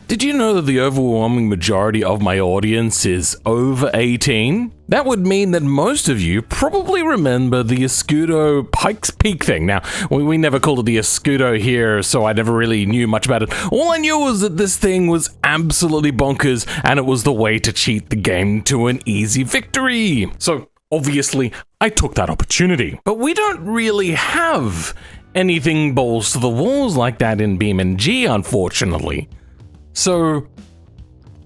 Did you know that the overwhelming majority of my audience is over 18? That would mean that most of you probably remember the Escudo Pikes Peak thing. Now, we never called it the Escudo here, so I never really knew much about it. All I knew was that this thing was absolutely bonkers, and it was the way to cheat the game to an easy victory. So, obviously, I took that opportunity. But we don't really have anything balls to the walls like that in BeamNG, unfortunately. So,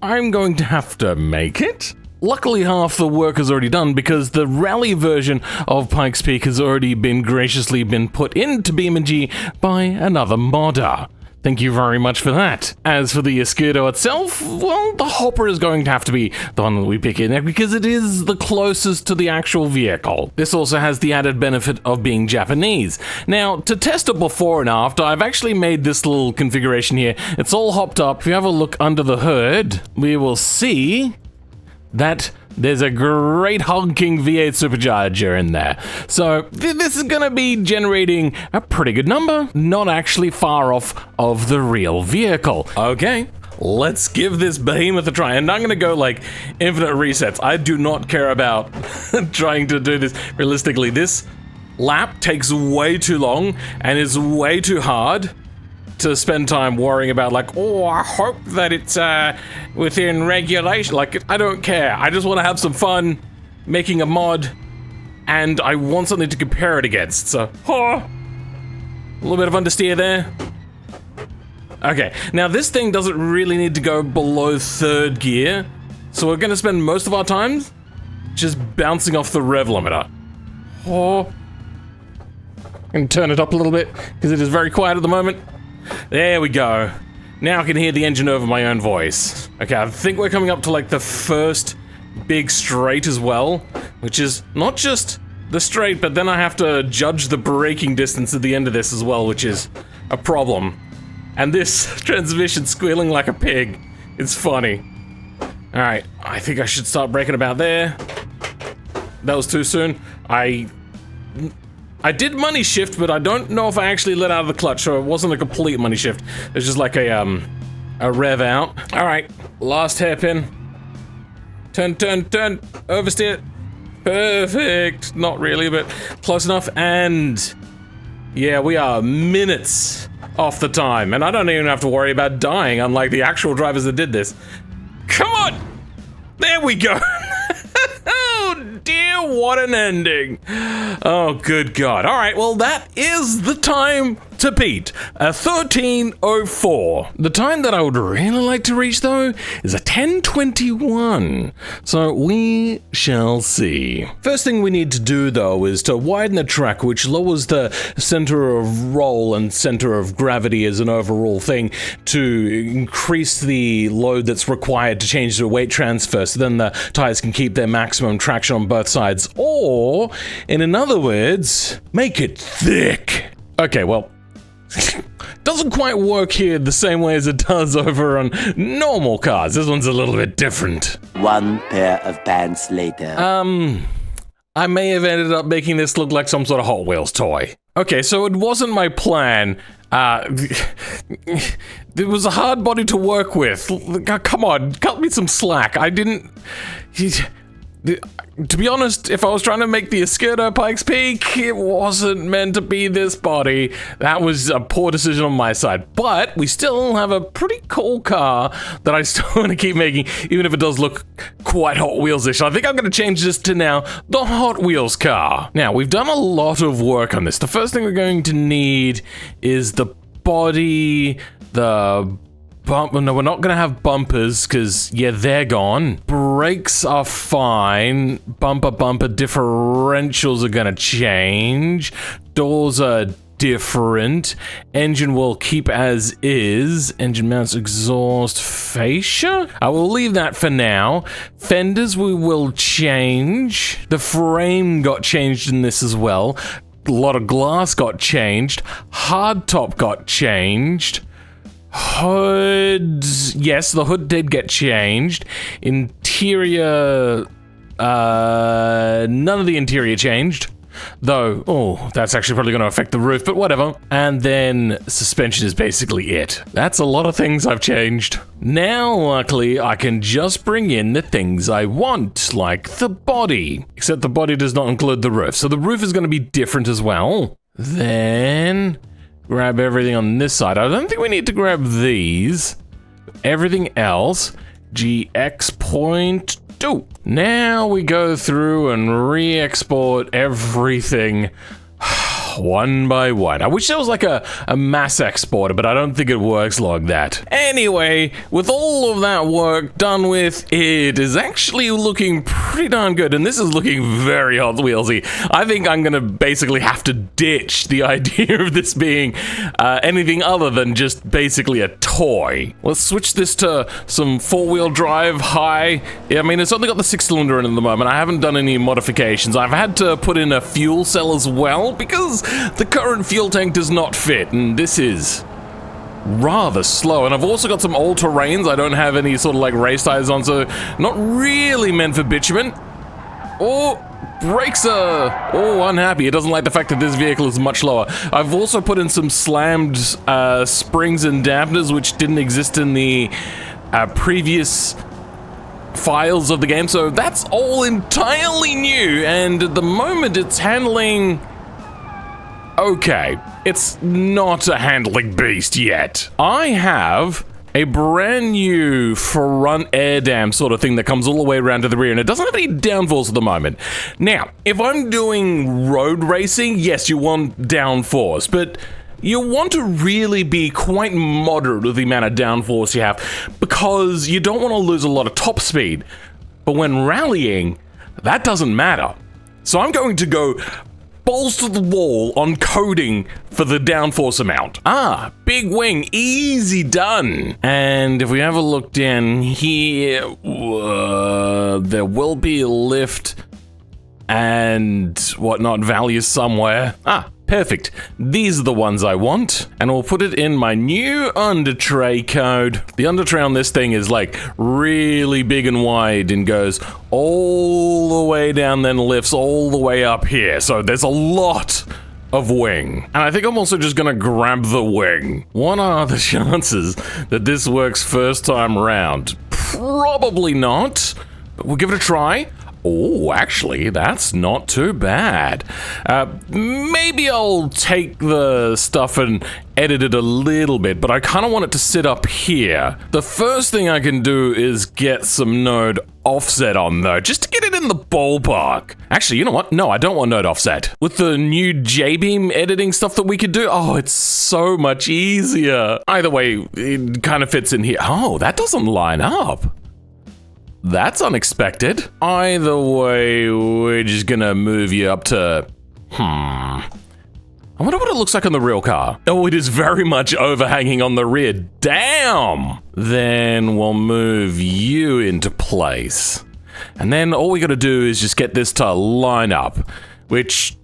I'm going to have to make it. Luckily, half the work is already done because the rally version of Pikes Peak has already been graciously put into BeamNG by another modder. Thank you very much for that. As for the Escudo itself, well, the hopper is going to have to be the one that we pick in because it is the closest to the actual vehicle. This also has the added benefit of being Japanese. Now, to test it before and after, I've actually made this little configuration here. It's all hopped up. If you have a look under the hood, we will see that there's a great honking V8 supercharger in there. So this is gonna be generating a pretty good number, not actually far off of the real vehicle. Okay, let's give this behemoth a try. And I'm gonna go like infinite resets. I do not care about trying to do this realistically. This lap takes way too long and is way too hard to spend time worrying about, like, oh, I hope that it's within regulation. Like, I don't care. I just want to have some fun making a mod, and I want something to compare it against. So, a little bit of understeer there. Okay, now this thing doesn't really need to go below third gear, so we're going to spend most of our time just bouncing off the rev limiter. And turn it up a little bit because it is very quiet at the moment. There we go. Now I can hear the engine over my own voice. Okay, I think we're coming up to like the first big straight as well, which is not just the straight, but then I have to judge the braking distance at the end of this as well, which is a problem. And this transmission squealing like a pig. It's funny. Alright, I think I should start braking about there. That was too soon. I did money shift, but I don't know if I actually let out of the clutch, so it wasn't a complete money shift. It was just like a rev out. All right, last hairpin. Turn, oversteer. Perfect. Not really, but close enough. And yeah, we are minutes off the time, and I don't even have to worry about dying, unlike the actual drivers that did this. Come on! There we go! Oh dear, what an ending. Oh, good God. All right, well, that is the time to beat, a 13:04. The time that I would really like to reach, though, is a 10:21. So we shall see. First thing we need to do, though, is to widen the track, which lowers the center of roll and center of gravity as an overall thing to increase the load that's required to change the weight transfer, so then the tires can keep their maximum traction on both sides, or, in other words, make it thick. Okay, well, doesn't quite work here the same way as it does over on normal cars. This one's a little bit different. One pair of pants later. I may have ended up making this look like some sort of Hot Wheels toy. Okay, so it wasn't my plan. It was a hard body to work with. Come on, cut me some slack. I didn't... To be honest, if I was trying to make the Escudo Pikes Peak, it wasn't meant to be this body. That was a poor decision on my side. But we still have a pretty cool car that I still want to keep making, even if it does look quite Hot Wheels-ish. I think I'm going to change this to now the Hot Wheels car. Now, we've done a lot of work on this. The first thing we're going to need is the body, the bump. No, we're not gonna have bumpers because, yeah, they're gone. Brakes are fine. Bumper differentials are gonna change. Doors are different. Engine will keep as is. Engine mounts, exhaust, fascia. I will leave that for now. Fenders we will change. The frame got changed in this as well. A lot of glass got changed. Hardtop got changed. Hood, yes, the hood did get changed. Interior, none of the interior changed. Though, oh, that's actually probably going to affect the roof, but whatever. And then suspension is basically it. That's a lot of things I've changed. Now, luckily, I can just bring in the things I want, like the body. Except the body does not include the roof, so the roof is going to be different as well. Then, grab everything on this side. I don't think we need to grab these. Everything else, GX.2. Now we go through and re-export everything one by one. I wish there was like a mass exporter, but I don't think it works like that. Anyway, with all of that work done with, it is actually looking pretty darn good, and this is looking very Hot Wheelsy. I think I'm gonna basically have to ditch the idea of this being anything other than just basically a toy. Let's switch this to some four-wheel drive high. I mean, it's only got the 6-cylinder in at the moment. I haven't done any modifications. I've had to put in a fuel cell as well because the current fuel tank does not fit, and this is rather slow. And I've also got some all-terrains. I don't have any sort of like race tires on, so not really meant for bitumen. Oh, brakes are unhappy. It doesn't like the fact that this vehicle is much lower. I've also put in some slammed springs and dampeners, which didn't exist in the previous files of the game, so that's all entirely new, and at the moment it's handling okay. It's not a handling beast yet. I have a brand new front air dam sort of thing that comes all the way around to the rear, and it doesn't have any downforce at the moment. Now, if I'm doing road racing, yes, you want downforce, but you want to really be quite moderate with the amount of downforce you have, because you don't want to lose a lot of top speed. But when rallying, that doesn't matter. So I'm going to go balls to the wall on coding for the downforce amount. Big wing, easy done. And if we have a look down here, there will be a lift and whatnot values somewhere. Perfect. These are the ones I want, and we'll put it in my new under tray code. The under tray on this thing is like really big and wide and goes all the way down, then lifts all the way up here. So there's a lot of wing. And I think I'm also just gonna grab the wing. What are the chances that this works first time round? Probably not, but we'll give it a try. Oh, actually, that's not too bad. Maybe I'll take the stuff and edit it a little bit, but I kind of want it to sit up here. The first thing I can do is get some node offset on, though, just to get it in the ballpark. Actually, you know what? No, I don't want node offset. With the new J-beam editing stuff that we could do, oh, it's so much easier. Either way, it kind of fits in here. Oh, that doesn't line up. That's unexpected. Either way, we're just gonna move you up to... I wonder what it looks like on the real car. Oh, it is very much overhanging on the rear. Damn! Then we'll move you into place. And then all we gotta do is just get this to line up, which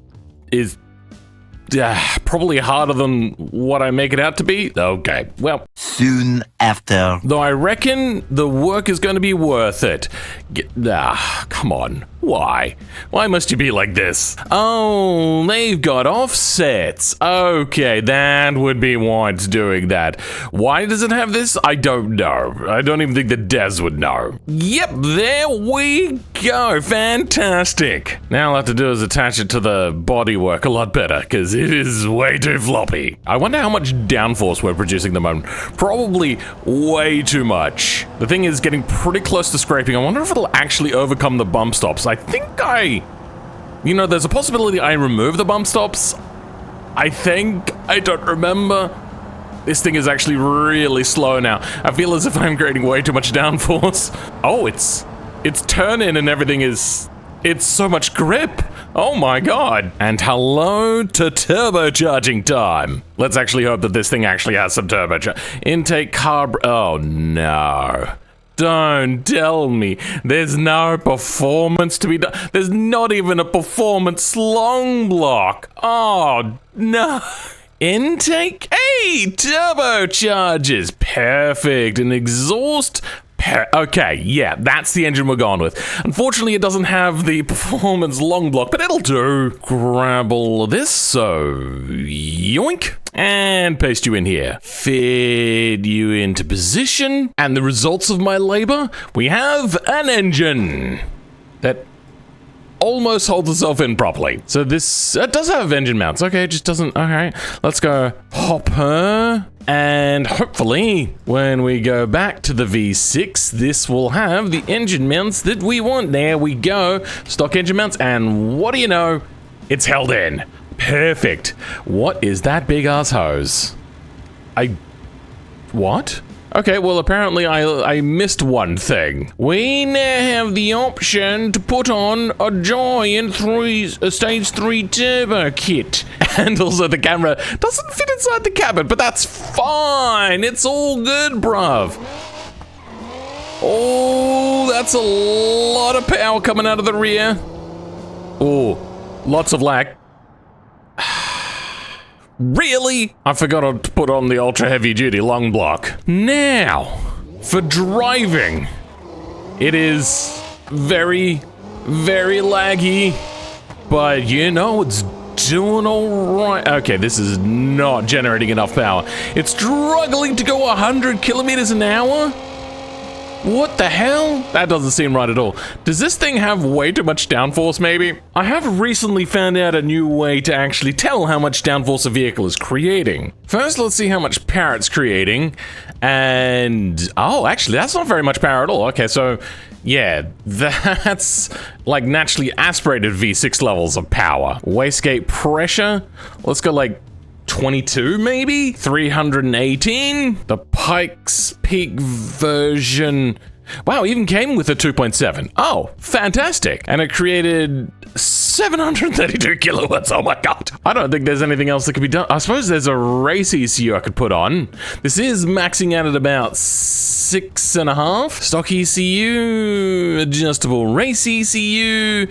is... probably harder than what I make it out to be. Okay, well. Soon after. Though I reckon the work is going to be worth it. Come on. Why? Why must you be like this? Oh, they've got offsets. Okay, that would be why it's doing that. Why does it have this? I don't know. I don't even think the Des would know. Yep, there we go. Fantastic. Now all I have to do is attach it to the bodywork a lot better, because it is way too floppy. I wonder how much downforce we're producing at the moment. Probably way too much. The thing is getting pretty close to scraping. I wonder if it'll actually overcome the bump stops. I think there's a possibility I remove the bump stops. I don't remember. This thing is actually really slow now. I feel as if I'm creating way too much downforce. Oh, it's turning and everything is, it's so much grip. Oh my god. And hello to turbocharging time. Let's actually hope that this thing actually has some turbocharge. Intake carb, oh no. Don't tell me there's no performance to be done. There's not even a performance long block. Oh, no. Intake? Hey, turbochargers. Perfect. And exhaust? Okay, yeah, that's the engine we're going with. Unfortunately, it doesn't have the performance long block, but it'll do. Grab all of this, so yoink, and paste you in here. Fit you into position, and the results of my labor, we have an engine that almost holds itself in properly. So this, it does have engine mounts. Okay, it just doesn't, okay. Let's go hopper. And hopefully, when we go back to the V6, this will have the engine mounts that we want. There we go. Stock engine mounts. And what do you know? It's held in. Perfect. What is that big ass hose? What? Okay, well, apparently I missed one thing. We now have the option to put on a giant stage 3 turbo kit. And also the camera doesn't fit inside the cabin, but that's fine. It's all good, bruv. Oh, that's a lot of power coming out of the rear. Oh, lots of lag. Really? I forgot to put on the ultra heavy duty long block. Now, for driving, it is very, very laggy, but you know, it's doing all right. Okay, this is not generating enough power. It's struggling to go 100 kilometers an hour? What the hell? That doesn't seem right at all. Does this thing have way too much downforce, maybe? I have recently found out a new way to actually tell how much downforce a vehicle is creating. First, let's see how much power it's creating. And, oh, actually, that's not very much power at all. Okay, so, yeah, that's like naturally aspirated V6 levels of power. Wastegate pressure, let's go like 22 maybe? 318? The Pikes peak version. Wow, even came with a 2.7. Oh, fantastic. And it created 732 kilowatts. Oh my god. I don't think there's anything else that could be done. I suppose there's a race ECU I could put on. This is maxing out at about 6.5. Stock ECU, adjustable race ECU.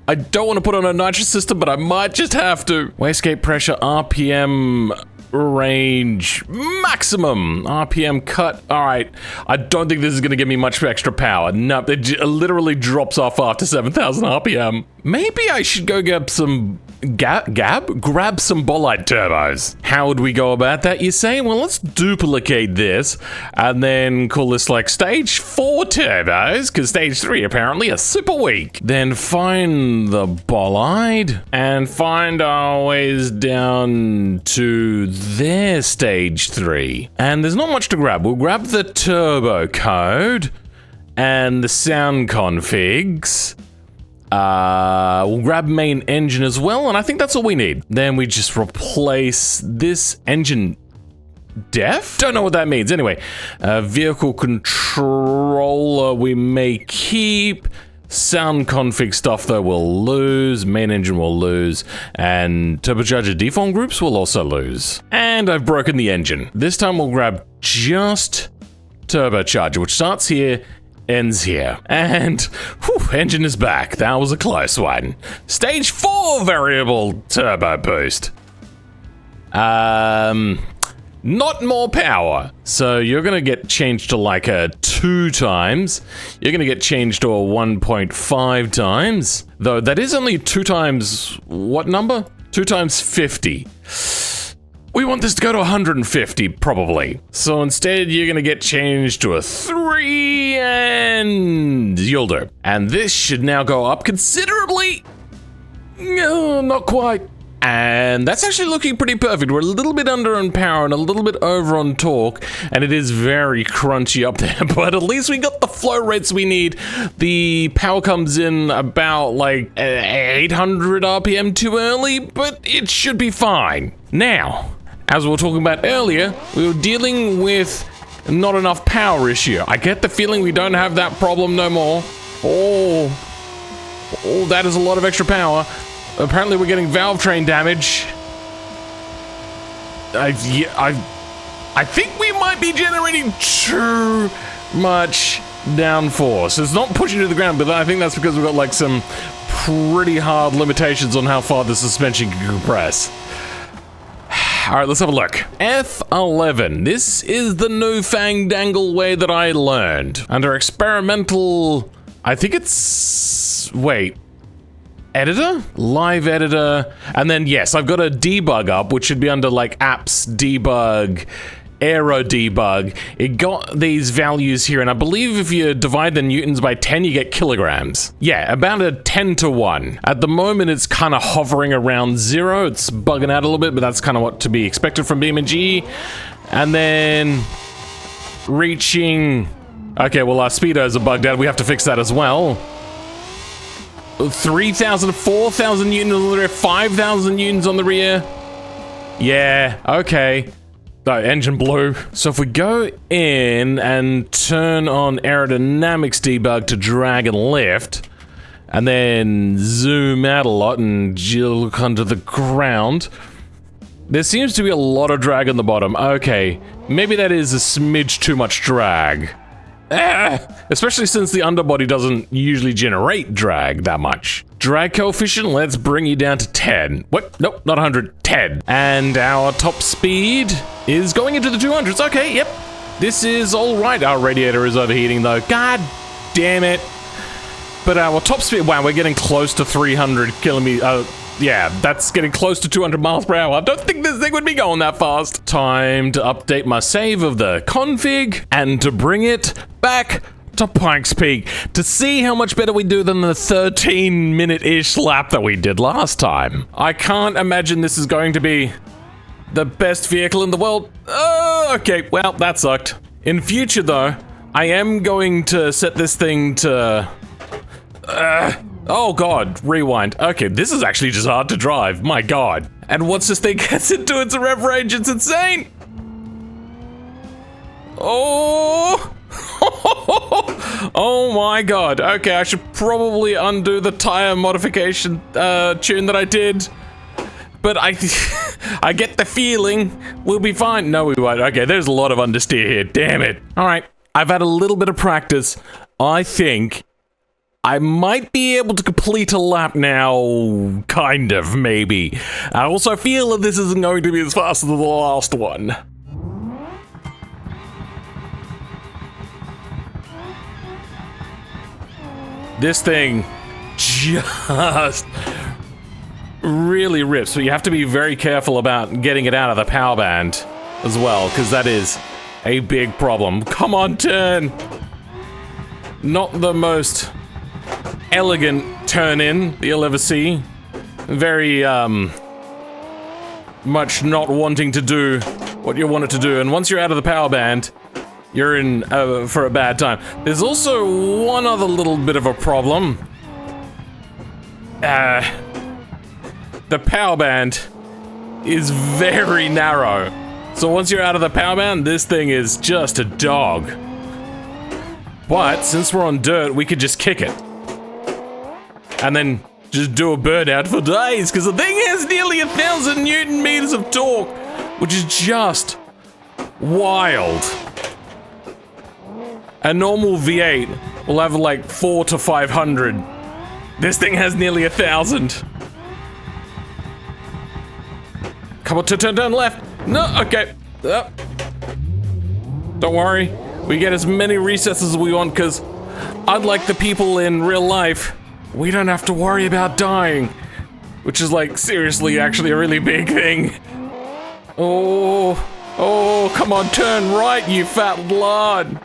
I don't want to put on a nitrous system, but I might just have to. Wastegate pressure, RPM range, maximum RPM cut. All right, I don't think this is going to give me much extra power. No, it literally drops off after 7,000 RPM. Maybe I should go grab some grab some bolide turbos. How would we go about that, you say? Well, let's duplicate this and then call this like stage 4 turbos, because stage 3 apparently are super weak. Then find the bolide and find our ways down to their stage 3. And there's not much to grab. We'll grab the turbo code and the sound configs. We'll grab main engine as well, and I think that's all we need. Then we just replace this engine def? Don't know what that means. Anyway, vehicle controller we may keep. Sound config stuff though we'll lose, main engine will lose, and turbocharger deform groups will also lose. And I've broken the engine. This time we'll grab just turbocharger, which starts here, ends here. And, whew, engine is back. That was a close one. Stage 4 variable turbo boost. Not more power. So you're gonna get changed to like a 2 times. You're gonna get changed to a 1.5 times. Though that is only 2 times, what number? 2 times 50. We want this to go to 150, probably. So instead, you're gonna get changed to a 3, and you'll do. And this should now go up considerably. No, not quite. And that's actually looking pretty perfect. We're a little bit under on power and a little bit over on torque, and it is very crunchy up there, but at least we got the flow rates we need. The power comes in about like 800 RPM too early, but it should be fine. Now, as we were talking about earlier, we were dealing with not enough power issue. I get the feeling we don't have that problem no more. Oh, that is a lot of extra power. Apparently we're getting valve train damage. I think we might be generating too much downforce. It's not pushing to the ground, but I think that's because we've got like some pretty hard limitations on how far the suspension can compress. All right, let's have a look. F11. This is the new fandangle way that I learned. Under experimental... I think it's... Wait. Editor? Live editor. And then, yes, I've got a debug up, which should be under, like, apps, debug... Aero debug. It got these values here, and I believe if you divide the newtons by 10, you get kilograms. Yeah, about a 10 to 1. At the moment, it's kind of hovering around 0. It's bugging out a little bit, but that's kind of what to be expected from BeamNG. And then reaching... Okay, well, our speedos are bugged out. We have to fix that as well. 3,000, 4,000 newtons on the rear, 5,000 newtons on the rear. Yeah, okay. No, engine blew. So if we go in and turn on aerodynamics debug to drag and lift, and then zoom out a lot and look under the ground, there seems to be a lot of drag on the bottom. Okay, maybe that is a smidge too much drag. Especially since the underbody doesn't usually generate drag that much. Drag coefficient, let's bring you down to 10. What? Nope, not 100, 10. And our top speed is going into the 200s. Okay, yep. This is all right. Our radiator is overheating though. God damn it. But our top speed, wow, we're getting close to 300 kilometers. Yeah, that's getting close to 200 miles per hour. I don't think this thing would be going that fast. Time to update my save of the config and to bring it back to Pikes Peak to see how much better we do than the 13-minute-ish lap that we did last time. I can't imagine this is going to be the best vehicle in the world. Oh, okay, well, that sucked. In future, though, I am going to set this thing to... oh god, rewind. Okay, this is actually just hard to drive, my god. And once this thing gets into its rev range, it's insane! Oh! Oh my god. Okay, I should probably undo the tire modification tune that I did. But I get the feeling we'll be fine. No, we won't. Okay, there's a lot of understeer here. Damn it. Alright, I've had a little bit of practice. I think I might be able to complete a lap now, kind of, maybe. I also feel that this isn't going to be as fast as the last one. This thing just really rips, but you have to be very careful about getting it out of the power band as well, because that is a big problem. Come on, turn! Not the most elegant turn in that you'll ever see. Very, much not wanting to do what you want it to do, and once you're out of the power band, you're in for a bad time. There's also one other little bit of a problem. The power band is very narrow. So once you're out of the power band, this thing is just a dog. But since we're on dirt, we could just kick it. And then just do a burnout for days, because the thing has nearly 1,000 Newton meters of torque, which is just wild. A normal V8 will have like 400 to 500. This thing has nearly 1,000. Come on, turn left. No, okay. Don't worry. We get as many resets as we want, because unlike the people in real life, we don't have to worry about dying. Which is like, seriously, actually a really big thing. Oh, come on, turn right, you fat lard.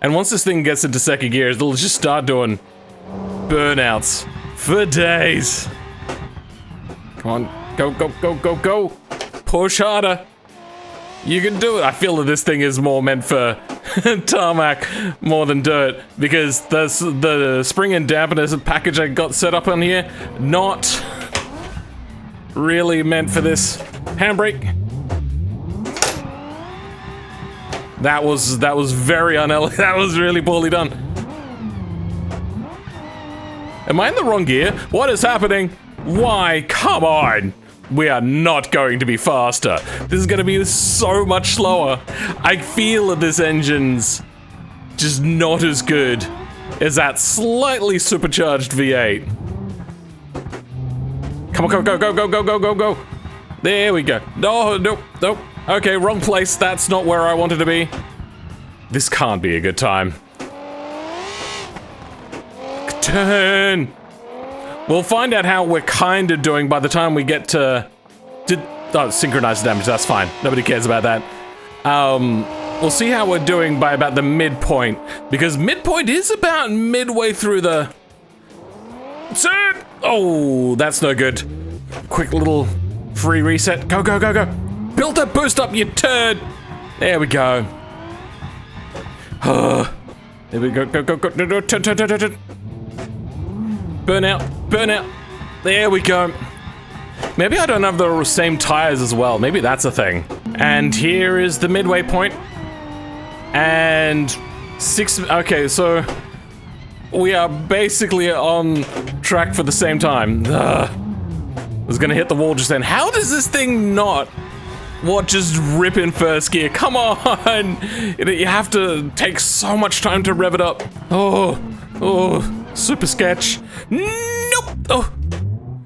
And once this thing gets into second gear, it'll just start doing burnouts for days. Come on, go. Push harder. You can do it. I feel that this thing is more meant for tarmac more than dirt, because the spring and dampeners package I got set up on here, not really meant for this. Handbrake. That was very that was really poorly done. Am I in the wrong gear? What is happening? Why? Come on. We are not going to be faster. This is going to be so much slower. I feel that this engine's just not as good as that slightly supercharged V8. Come on, go. There we go. No, nope, nope. Okay, wrong place. That's not where I wanted to be. This can't be a good time. Turn! We'll find out how we're kind of doing by the time we get to... Oh, synchronized damage, that's fine. Nobody cares about that. We'll see how we're doing by about the midpoint, because midpoint is about midway through the... Turn! Oh, that's no good. Quick little free reset. Go, go, go, go. Build that boost up, you turd! There we go. There we go, go, go, go, no, no, turn, turn, turn, turn, turn. Burn out, burn out. There we go. Maybe I don't have the same tires as well. Maybe that's a thing. And here is the midway point. And okay, so we are basically on track for the same time. I was gonna hit the wall just then. How does this thing not? What, just rip in first gear? Come on! You have to take so much time to rev it up. Oh, super sketch. Nope! Oh.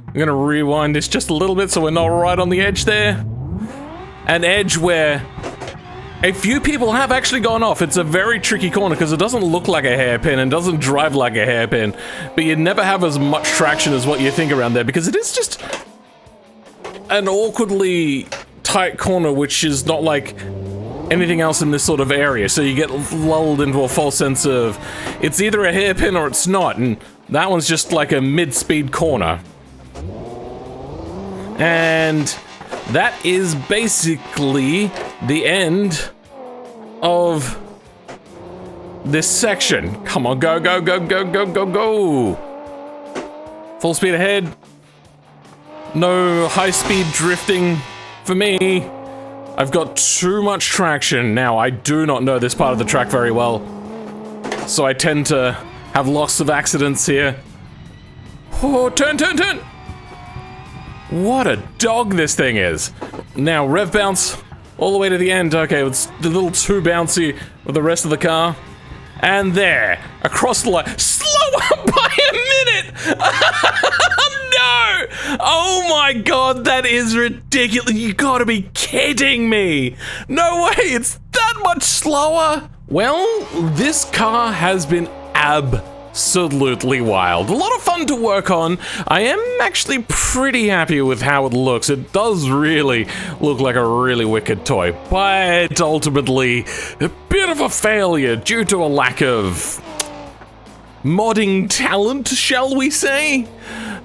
I'm gonna rewind this just a little bit so we're not right on the edge there. An edge where a few people have actually gone off. It's a very tricky corner because it doesn't look like a hairpin and doesn't drive like a hairpin, but you never have as much traction as what you think around there because it is just an awkwardly tight corner, which is not like anything else in this sort of area, so you get lulled into a false sense of it's either a hairpin or it's not, and that one's just like a mid-speed corner. And that is basically the end of this section. Come on, go, go, go, go, go, go, go. Full speed ahead. No high-speed drifting for me. I've got too much traction. Now, I do not know this part of the track very well, so I tend to have lots of accidents here. Oh, turn, turn, turn! What a dog this thing is. Now, rev bounce all the way to the end. Okay, it's a little too bouncy with the rest of the car. And there, across the line. Slow up by a minute! No! Oh my god, that is ridiculous. You gotta be kidding me. No way, it's that much slower. Well, this car has been absolutely wild. A lot of fun to work on. I am actually pretty happy with how it looks. It does really look like a really wicked toy, but ultimately a bit of a failure due to a lack of modding talent, shall we say?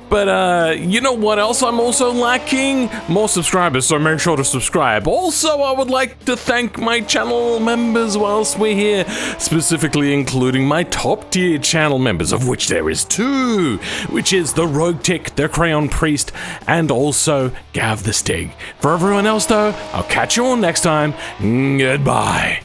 But, you know what else I'm also lacking? More subscribers, so make sure to subscribe. Also, I would like to thank my channel members whilst we're here, specifically including my top tier channel members, of which there is 2, which is the Rogue Tick, the Crayon Priest, and also Gav the Stig. For everyone else, though, I'll catch you all next time. Goodbye.